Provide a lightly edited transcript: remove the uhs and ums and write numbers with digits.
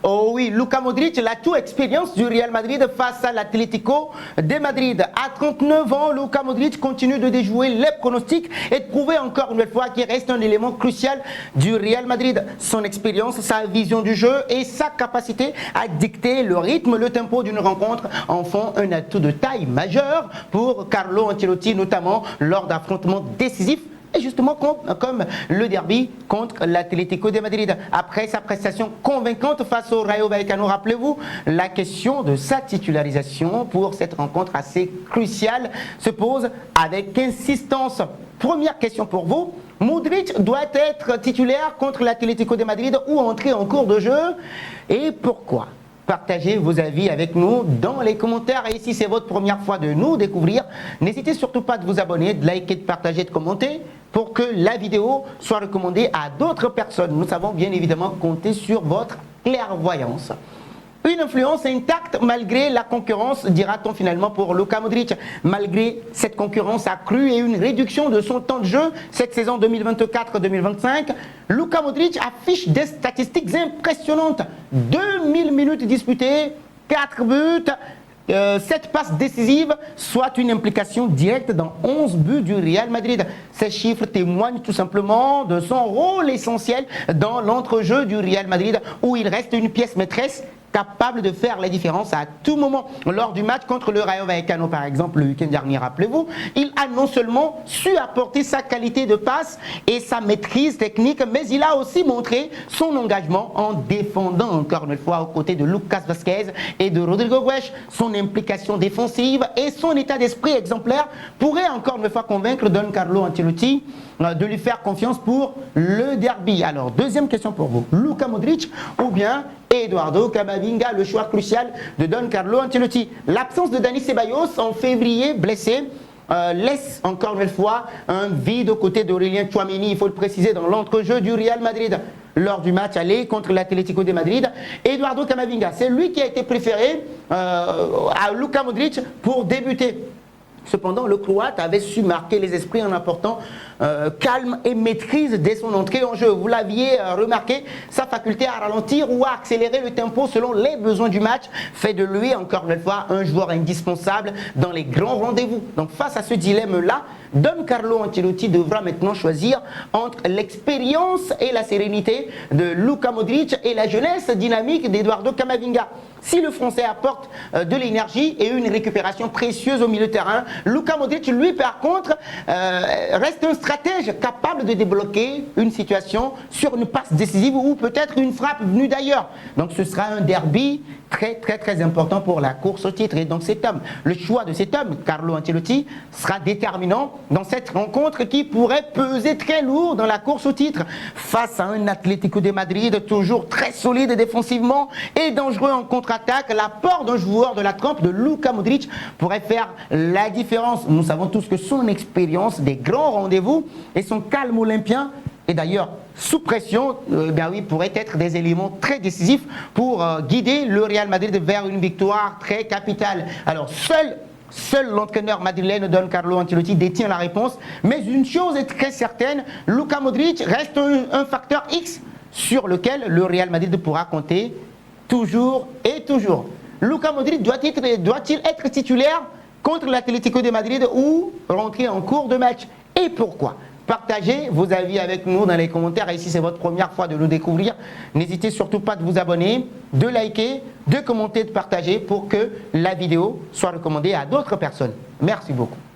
Oh oui, Luka Modric, la toute expérience du Real Madrid face à l'Atlético de Madrid. À 39 ans, Luka Modric continue de déjouer les pronostics et de prouver encore une fois qu'il reste un élément crucial du Real Madrid. Son expérience, sa vision du jeu et sa capacité à dicter le rythme, le tempo d'une rencontre en font un atout de taille majeure pour Carlo Ancelotti, notamment lors d'affrontements décisifs. Et justement comme le derby contre l'Atlético de Madrid. Après sa prestation convaincante face au Rayo Vallecano, rappelez-vous, la question de sa titularisation pour cette rencontre assez cruciale se pose avec insistance. Première question pour vous, Modric doit être titulaire contre l'Atlético de Madrid ou entrer en cours de jeu, et pourquoi? Partagez vos avis avec nous dans les commentaires. Et si c'est votre première fois de nous découvrir, n'hésitez surtout pas de vous abonner, de liker, de partager, de commenter pour que la vidéo soit recommandée à d'autres personnes. Nous savons bien évidemment compter sur votre clairvoyance. Une influence intacte malgré la concurrence, dira-t-on finalement pour Luka Modric. Malgré cette concurrence accrue et une réduction de son temps de jeu cette saison 2024-2025, Luka Modric affiche des statistiques impressionnantes. 2000 minutes disputées, 4 buts, 7 passes décisives, soit une implication directe dans 11 buts du Real Madrid. Ces chiffres témoignent tout simplement de son rôle essentiel dans l'entrejeu du Real Madrid, où il reste une pièce maîtresse capable de faire la différence à tout moment. Lors du match contre le Rayo Vallecano, par exemple, le week-end dernier, rappelez-vous, il a non seulement su apporter sa qualité de passe et sa maîtrise technique, mais il a aussi montré son engagement en défendant encore une fois aux côtés de Lucas Vázquez et de Rodrigo Goes. Son implication défensive et son état d'esprit exemplaire pourraient encore une fois convaincre Don Carlo Ancelotti de lui faire confiance pour le derby. Alors, deuxième question pour vous, Luka Modric ou bien Eduardo Camavinga, le choix crucial de Don Carlo Ancelotti. L'absence de Dani Ceballos en février blessé laisse encore une fois un vide aux côtés d'Aurélien Tchouaméni, il faut le préciser, dans l'entrejeu du Real Madrid. Lors du match aller contre l'Atlético de Madrid, Eduardo Camavinga, c'est lui qui a été préféré à Luka Modric pour débuter. Cependant, le Croate avait su marquer les esprits en apportant calme et maîtrise dès son entrée en jeu. Vous l'aviez remarqué, sa faculté à ralentir ou à accélérer le tempo selon les besoins du match fait de lui, encore une fois, un joueur indispensable dans les grands rendez-vous. Donc face à ce dilemme-là, Don Carlo Ancelotti devra maintenant choisir entre l'expérience et la sérénité de Luka Modric et la jeunesse dynamique d'Eduardo Camavinga. Si le Français apporte de l'énergie et une récupération précieuse au milieu de terrain, Luka Modric, lui, par contre, reste un stratège capable de débloquer une situation sur une passe décisive ou peut-être une frappe venue d'ailleurs. Donc ce sera un derby très important pour la course au titre. Et donc cet homme, le choix de cet homme, Carlo Ancelotti, sera déterminant dans cette rencontre qui pourrait peser très lourd dans la course au titre. Face à un Atlético de Madrid toujours très solide défensivement et dangereux en contre-attaque, l'apport d'un joueur de la trempe de Luka Modric pourrait faire la différence. Nous savons tous que son expérience des grands rendez-vous et son calme olympien, et d'ailleurs sous pression, pourraient être des éléments très décisifs pour guider le Real Madrid vers une victoire très capitale. Alors seul l'entraîneur madrilène Don Carlo Ancelotti détient la réponse, mais une chose est très certaine, Luka Modric reste un facteur X sur lequel le Real Madrid pourra compter toujours et toujours. Luka Modric doit-il être titulaire contre l'Atlético de Madrid ou rentrer en cours de match? Et pourquoi? Partagez vos avis avec nous dans les commentaires. Et si c'est votre première fois de nous découvrir, n'hésitez surtout pas de vous abonner, de liker, de commenter, de partager pour que la vidéo soit recommandée à d'autres personnes. Merci beaucoup.